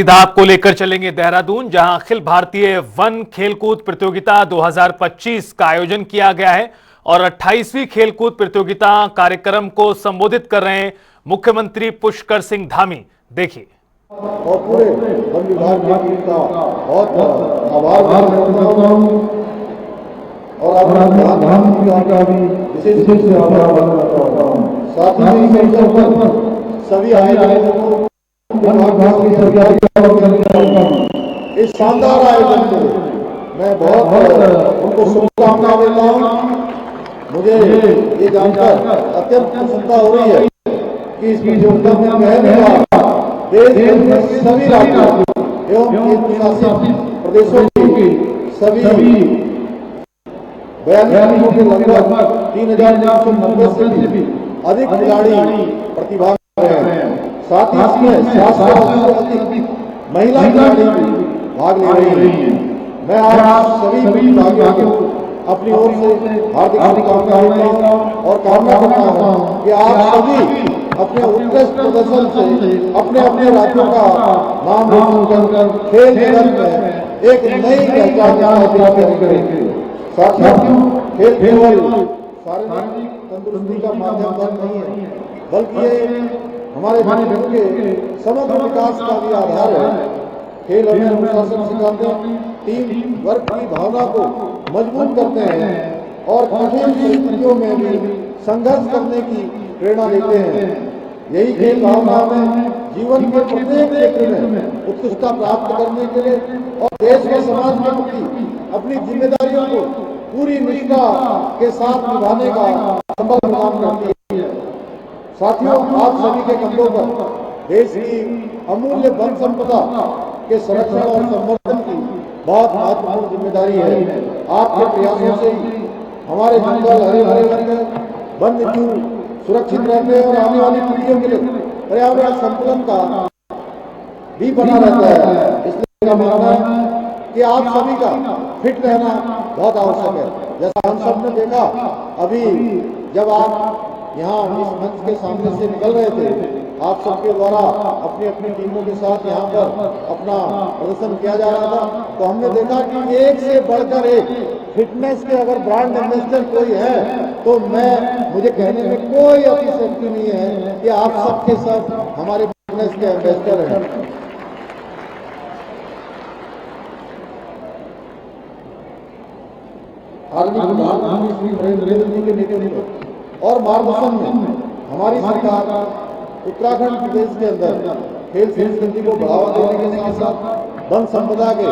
सीधा आपको लेकर चलेंगे देहरादून, जहां अखिल भारतीय वन खेलकूद प्रतियोगिता 2025 का आयोजन किया गया है और 28वीं खेलकूद प्रतियोगिता कार्यक्रम को संबोधित कर रहे हैं मुख्यमंत्री पुष्कर सिंह धामी। देखिए। और पूरे वन विभाग की टीम का बहुत आभार करता हूं और आपका भी विशेष रूप से आभार करता हूं। साथ ही इस अवसर पर सभी आयोजकों को इस शानदार आयोजन के लिए मैं बहुत उनको शुभकामनाएं देता हूँ। मुझे ये जानकर अत्यंत प्रसन्नता हो रही है कि इस प्रतियोगिता में पहली बार देश के सभी राज्यों एवं केंद्र शासित प्रदेशों की सभी 42 के लगभग 3,990 से भी अधिक खिलाड़ी प्रतिभाग कर रहे हैं। साथ ही इसमें 700 से अधिक महिला खिलाड़ी भी भाग ले रही हैं। मैं आप सभी प्रतिभागियों को अपनी ओर से हार्दिक शुभकामनाएं देता हूं और कामना करता हूं कि आप सभी अपने उत्कृष्ट प्रदर्शन से अपने अपने राज्यों का नाम रोशन कर खेल जगत में एक नई पहचान स्थापित करेंगे। साथियों, खेल केवल शारीरिक तंदुरुस्ती का माध्यम नहीं है, बल्कि ये हमारे व्यक्तित्व के समग्र विकास का भी आधार है। खेल हमें अनुशासन सिखाते हैं, टीम वर्क की भावना को मजबूत करते हैं और कठिन परिस्थितियों में भी संघर्ष करने की प्रेरणा देते हैं। यही खेल भावना में जीवन के प्रत्येक क्षेत्र में उत्कृष्टता प्राप्त करने के लिए और देश व समाज के प्रति अपनी जिम्मेदारियों को पूरी निष्ठा के साथ निभाने का संबल प्रदान करती है। साथियों, आप सभी के कंधों पर देश की अमूल्य वन संपदा के संरक्षण और संवर्धन की बहुत महत्वपूर्ण जिम्मेदारी है। आपके प्रयासों से ही हमारे जंगल हरे भरे बन गए, वन्य जीव सुरक्षित रहते हैं और आने वाली पीढ़ियों के लिए पर्यावरण संतुलन का भी बना रहता है। इसलिए मेरा मानना है कि आप सभी का फिट रहना बहुत आवश्यक है। जैसा हम सब ने देखा, अभी जब आप यहाँ इस मंच के सामने से निकल रहे थे, आप सबके द्वारा अपनी अपनी टीमों के साथ यहाँ पर अपना प्रदर्शन किया जा रहा था, तो हमने देखा कि एक से बढ़कर एक फिटनेस के अगर ब्रांड एम्बेसडर कोई है तो मुझे कहने में कोई अतिशयोक्ति नहीं है कि आप सबके सब हमारे फिटनेस के एम्बेसडर हैं। आदरणीय प्रधानमंत्री श्री नरेंद्र मोदी के नेतृत्व और मार्गदर्शन में हमारी सरकार उत्तराखंड प्रदेश के अंदर खेल संस्कृति को बढ़ावा देने के साथ साथ वन संपदा के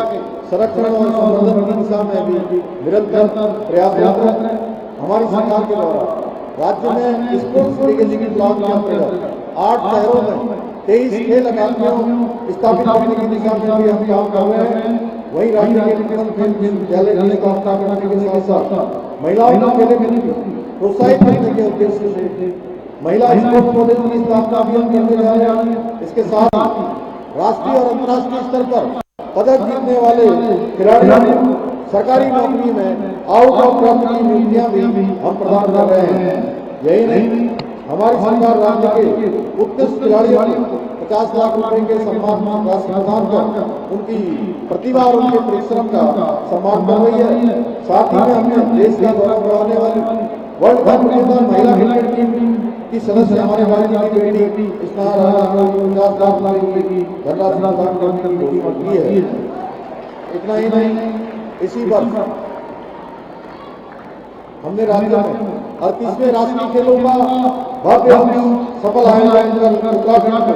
संरक्षण और संवर्धन की दिशा में भी निरंतर प्रयासरत है। हमारी सरकार के द्वारा राज्य में स्पोर्ट्स लीगेसी की प्लान के अंतर्गत 8 शहरों में 23 खेल अकादमियों स्थापित करने की दिशा में भी हम काम कर रहे हैं। वहीं राज्य के खेल विद्यालय की स्थापना करने के साथ साथ महिलाओं को खेल प्रोत्साहित करने के उद्देश्य से महिला स्पोर्ट्स कॉलेज की स्थापना भी हम करने जा रहे हैं। इसके साथ राष्ट्रीय और अंतर्राष्ट्रीय स्तर पर पदक जीतने वाले खिलाड़ियों को सरकारी नौकरी में आउट ऑफ क्रम की नियुक्तियां भी हम प्रदान कर रहे हैं। यही नहीं, हमारी सरकार राज्य के उत्कृष्ट खिलाड़ियों को 50 लाख रुपए के सम्मान राशि प्रदान कर उनकी प्रतिभा और उनके परिश्रम का सम्मान कर रही है। साथ ही में हमने देश का गौरव बढ़ाने वाली वर्ल्ड कप विजेता महिला क्रिकेट टीम की सदस्य हमारे राज्य की बेटी स्नेहा राणा को 50 लाख रुपए की धनराशि प्रदान करने की घोषणा की है। इतना ही नहीं, इसी वर्ष हमने राज्य में 38वें राष्ट्रीय खेलों का भव्य सफल आयोजन कर उत्तराखंड को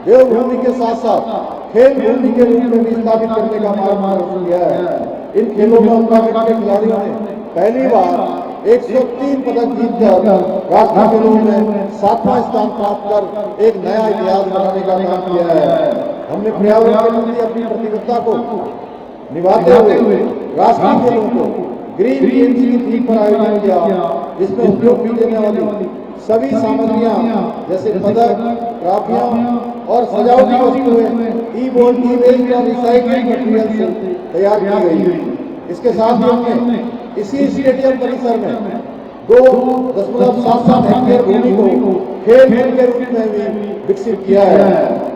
देवभूमि के साथ साथ खेल भूमि के रूप में भी स्थापित करने का मार्ग किया है। इन खेलों में उत्तराखंड के खिलाड़ियों ने पहली बार 103 पदक जीतकर राष्ट्रीय खेलों में 7वां स्थान प्राप्त कर एक नया इतिहास बनाने का काम किया है। हमने पर्यावरण के प्रति अपनी प्रतिबद्धता को निभाते हुए राष्ट्रीय खेलों को ग्रीन गेम्स की थीम पर आयोजन किया, जिसमें उपयोग की जाने वाली सभी सामग्रियां जैसे पदक, ट्रॉफियां और सजावटी वस्तुएं ई-बोर्ड की वेस्ट और रिसाइक्लिंग मटेरियल से तैयार की गई। इसके साथ ही हमने इसी स्टेडियम परिसर में 2.77 हेक्टेयर भूमि को खेल के रूप में भी विकसित किया है,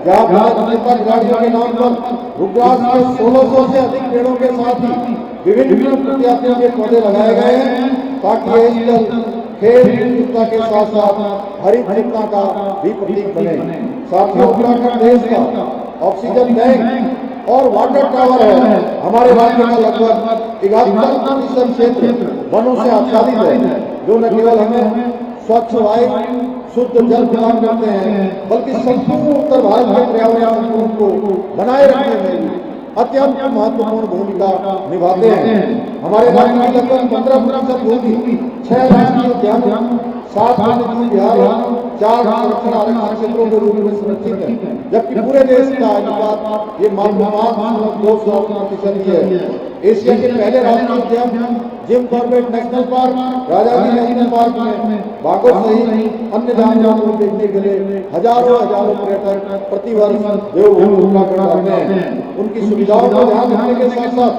जहाँ विजेता खिलाड़ियों के नाम पर रुद्राक्ष के 1600 से अधिक पेड़ों के साथ ही विभिन्न प्रजातियों के पौधे लगाए गए हैं, ताकि ये स्थल खेल विविधता के साथ साथ हरित विविधता का भी प्रतीक बने। साथियों, उत्तराखंड देश का ऑक्सीजन बैंक और वाटर टावर है। हमारे राज्य का लगभग 71% क्षेत्र वनों से आच्छादित है, जो न केवल हमें स्वच्छ वायु, शुद्ध जल प्रदान करते हैं, बल्कि संपूर्ण उत्तर भारत के पर्यावरण संतुलन को बनाए रखने में भी अत्यंत महत्वपूर्ण भूमिका निभाते हैं। हमारे राज्य की लगभग 15% भूमि 6 राष्ट्रीय उद्यानों, 7 वन्यजीव विहारों, 4 संरक्षण आरक्षित क्षेत्रों के रूप में सुरक्षित है, जबकि पूरे देश का अनुपात ये मात्र 5.2% ही है। एशिया के पहले राष्ट्रीय उद्यान Jim Corbett national park, Rajaji national park में बाघों सहित अन्य जानवरों को देखने के लिए हजारों पर्यटक प्रतिवर्ष देवभूमि उत्तराखंड आते हैं। उनकी सुविधाओं को ध्यान रखने के साथ साथ